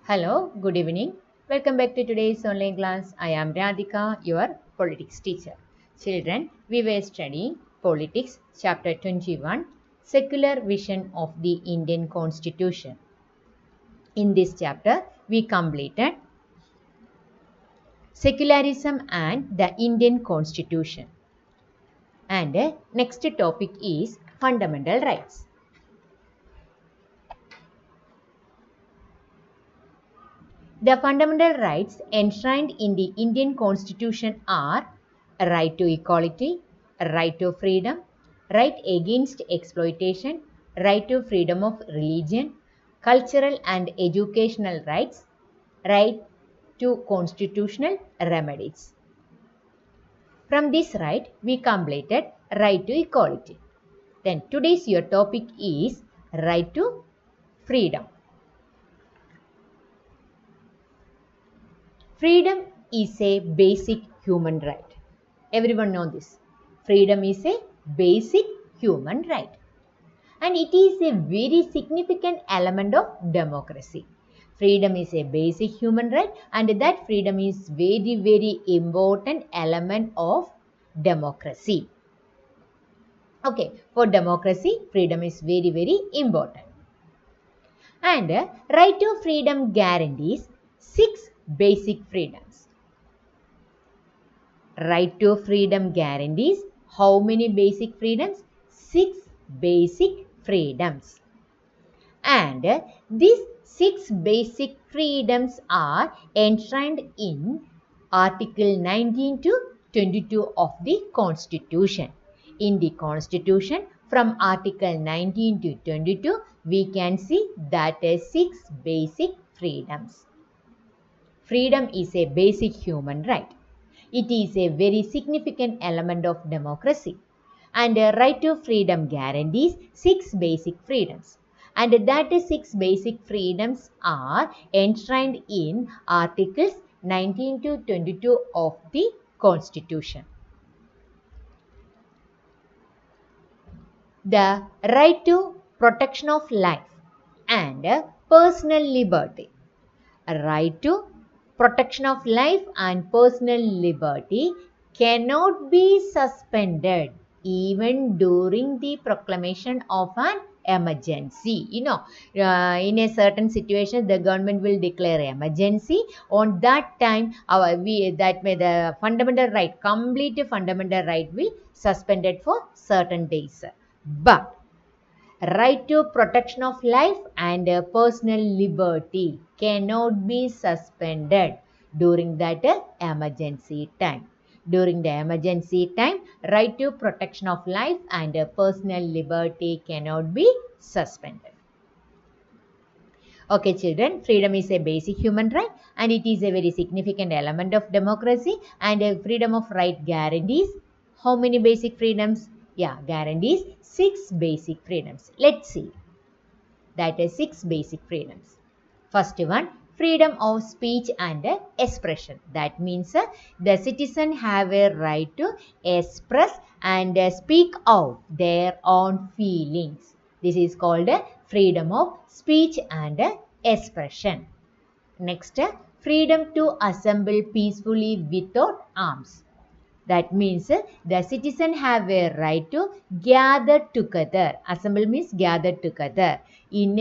Hello, good evening. Welcome back to today's online class. I am Radhika, your politics teacher. Children, we were studying Politics, Chapter 21, Secular Vision of the Indian Constitution. In this chapter, we completed Secularism and the Indian Constitution. And next topic is Fundamental Rights. The fundamental rights enshrined in the Indian Constitution are a right to equality, a right to freedom, right against exploitation, right to freedom of religion, cultural and educational rights, right to constitutional remedies. From this right, we completed right to equality. Then today's your topic is right to freedom. Freedom is a basic human right. Everyone knows this. Freedom is a basic human right. And it is a very significant element of democracy. Freedom is a basic human right and that freedom is very important element of democracy. Okay, for democracy, freedom is very important. And right to freedom guarantees 6 basic freedoms. Right to freedom guarantees how many basic freedoms? 6 basic freedoms. And these 6 basic freedoms are enshrined in Article 19 to 22 of the Constitution. In the Constitution, from Article 19 to 22, we can see that 6 basic freedoms. Freedom is a basic human right. It is a very significant element of democracy. And a right to freedom guarantees 6 basic freedoms. And that 6 basic freedoms are enshrined in Articles 19 to 22 of the Constitution. The right to protection of life and personal liberty. A right to protection of life and personal liberty cannot be suspended even during the proclamation of an emergency. In a certain situation, the government will declare emergency. On that time, the fundamental right, complete fundamental right will suspended for certain days. But right to protection of life and personal liberty cannot be suspended during that emergency time. During the emergency time, right to protection of life and personal liberty cannot be suspended. Okay, children, freedom is a basic human right and it is a very significant element of democracy and freedom of right guarantees how many basic freedoms? Yeah, guarantees 6 basic freedoms. Let's see. That is 6 basic freedoms. First one, freedom of speech and expression. That means the citizen have a right to express and speak out their own feelings. This is called freedom of speech and expression. Next, freedom to assemble peacefully without arms. That means the citizen have a right to gather together. Assemble means gather together. In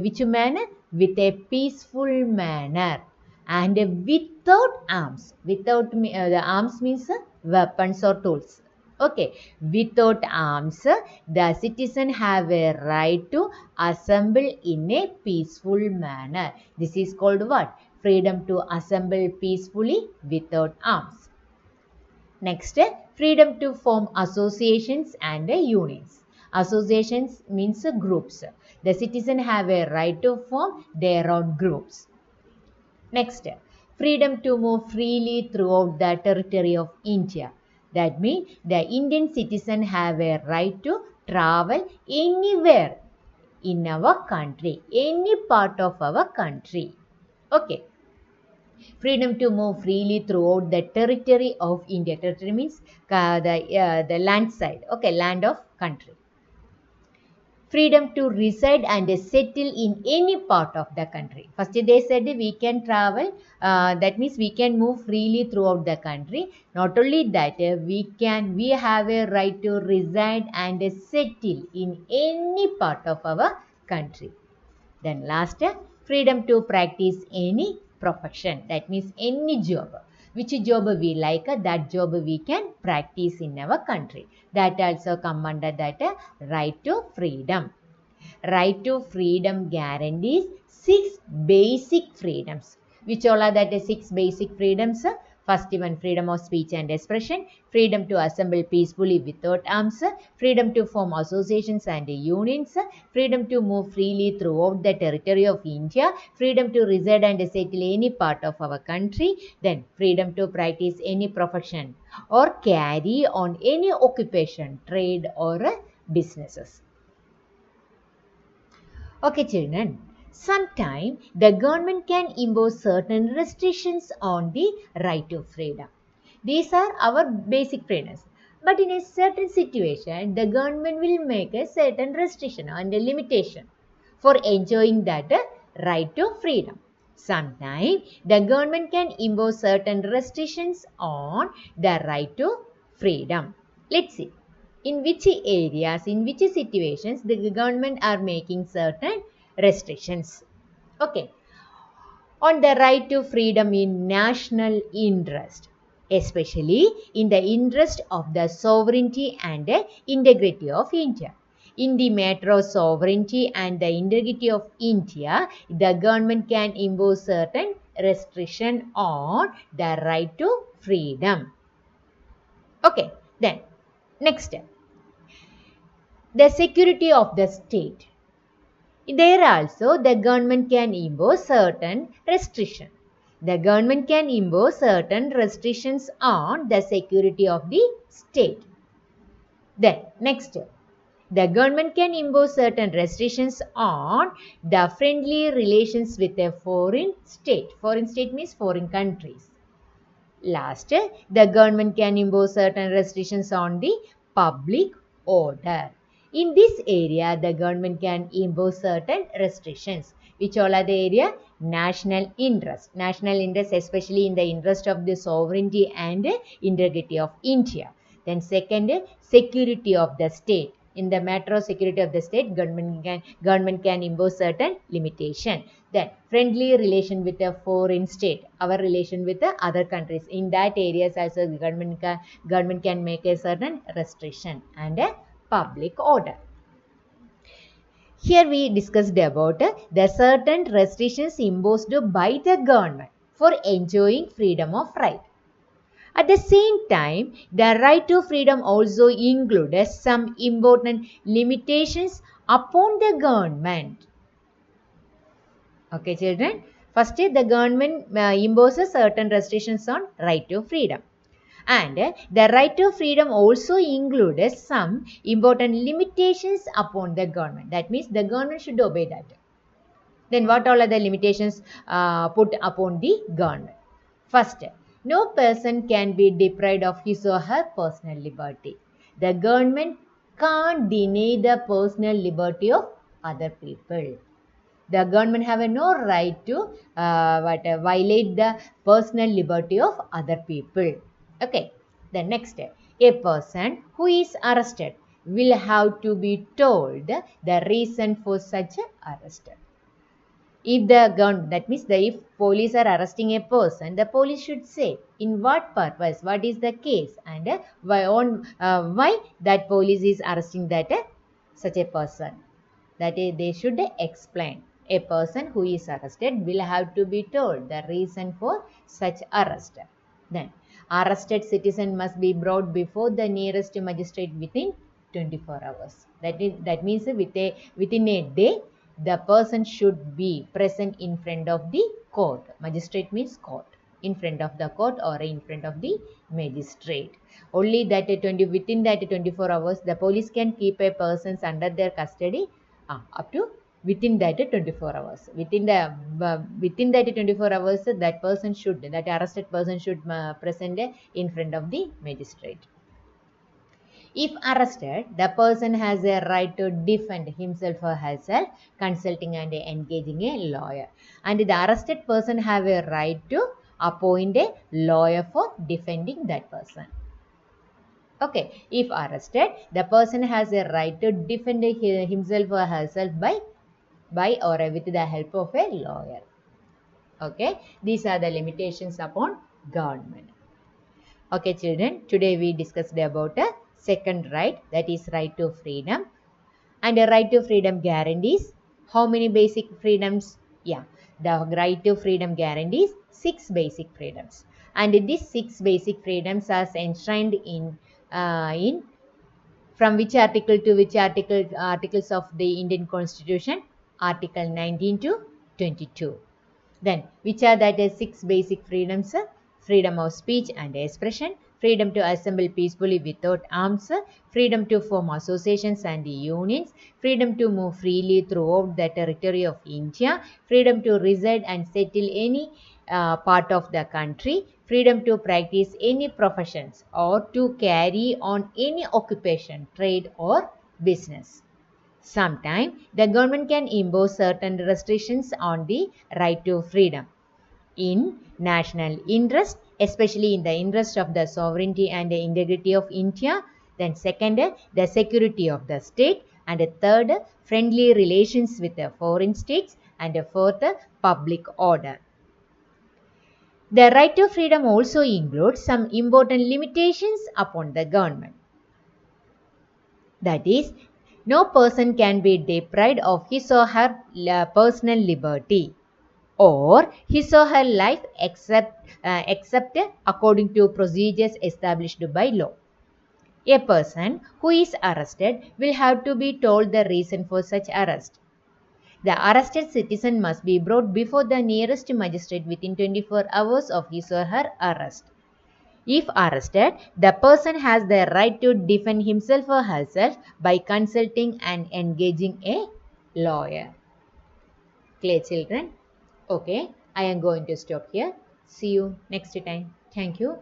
which manner? With a peaceful manner and without arms. Without the arms means weapons or tools. Okay, without arms, the citizen have a right to assemble in a peaceful manner. This is called what? Freedom to assemble peacefully without arms. Next, freedom to form associations and unions. Associations means groups. The citizen have a right to form their own groups. Next, freedom to move freely throughout the territory of India. That means the Indian citizen have a right to travel anywhere in our country, any part of our country. Okay. Freedom to move freely throughout the territory of India. Territory means the land side. Okay, land of country. freedom to reside and settle in any part of the country. First they said we can travel, that means we can move freely throughout the country. Not only that, we have a right to reside and settle in any part of our country. Then last, freedom to practice any profession. That means any job. Which job we like, that job we can practice in our country. That also come under that right to freedom. Right to freedom guarantees 6 basic freedoms. Which all are that 6 basic freedoms? First one, freedom of speech and expression, freedom to assemble peacefully without arms, freedom to form associations and unions, freedom to move freely throughout the territory of India, freedom to reside and settle any part of our country, then freedom to practice any profession or carry on any occupation, trade or businesses. Okay, children. Sometimes the government can impose certain restrictions on the right to freedom. These are our basic freedoms. But in a certain situation, the government will make a certain restriction and a limitation for enjoying that right to freedom. Sometimes the government can impose certain restrictions on the right to freedom. Let's see in which areas, in which situations the government are making certain restrictions. Okay, on the right to freedom in national interest, especially in the interest of the sovereignty and the integrity of India. In the matter of sovereignty and the integrity of India, the government can impose certain restriction on the right to freedom. Okay, then next, the security of the state. There also the government can impose certain restrictions. The government can impose certain restrictions on the security of the state. Then next, the government can impose certain restrictions on the friendly relations with a foreign state. Foreign state means foreign countries. Last, the government can impose certain restrictions on the public order. In this area, the government can impose certain restrictions. Which all are the area? National interest. National interest, especially in the interest of the sovereignty and integrity of India. Then second, security of the state. In the matter of security of the state, government can impose certain limitation. Then friendly relation with a foreign state, our relation with the other countries. In that areas also the government can make a certain restriction and a public order. Here we discussed about the certain restrictions imposed by the government for enjoying freedom of right. At the same time, the right to freedom also includes some important limitations upon the government. Okay, children. First, the government imposes certain restrictions on right to freedom. And the right to freedom also includes some important limitations upon the government. That means the government should obey that. Then what all are the limitations put upon the government? First, no person can be deprived of his or her personal liberty. The government can't deny the personal liberty of other people. The government have no right to violate the personal liberty of other people. Okay. The next, a person who is arrested will have to be told the reason for such arrest. If the government, that means if police are arresting a person, the police should say in what purpose, what is the case, and why that police is arresting that such a person. That is, they should explain. A person who is arrested will have to be told the reason for such arrest. Then, arrested citizen must be brought before the nearest magistrate within 24 hours. That means within a day, the person should be present in front of the court. Magistrate means court. In front of the court or in front of the magistrate. Only that within that 24 hours, the police can keep a person under their custody up to within that 24 hours. Within that 24 hours, that arrested person should present in front of the magistrate. If arrested, the person has a right to defend himself or herself, consulting and engaging a lawyer. And the arrested person have a right to appoint a lawyer for defending that person. Okay, if arrested, the person has a right to defend himself or herself by or with the help of a lawyer. Okay, these are the limitations upon government. Okay, children, today we discussed about a second right, that is right to freedom. And a right to freedom guarantees how many basic freedoms? Yeah, the right to freedom guarantees 6 basic freedoms. And these 6 basic freedoms are enshrined in from which article to which articles of the Indian Constitution? Article 19 to 22. Then, which are that 6 basic freedoms? Freedom of speech and expression, freedom to assemble peacefully without arms, freedom to form associations and unions, freedom to move freely throughout the territory of India, freedom to reside and settle any part of the country, freedom to practice any professions or to carry on any occupation, trade or business. Sometimes the government can impose certain restrictions on the right to freedom in national interest, especially in the interest of the sovereignty and the integrity of India. Then second, the security of the state. And third, friendly relations with the foreign states. And fourth, public order. The right to freedom also includes some important limitations upon the government. That is, no person can be deprived of his or her personal liberty or his or her life except according to procedures established by law. A person who is arrested will have to be told the reason for such arrest. The arrested citizen must be brought before the nearest magistrate within 24 hours of his or her arrest. If arrested, the person has the right to defend himself or herself by consulting and engaging a lawyer. Clear, children? Okay, I am going to stop here. See you next time. Thank you.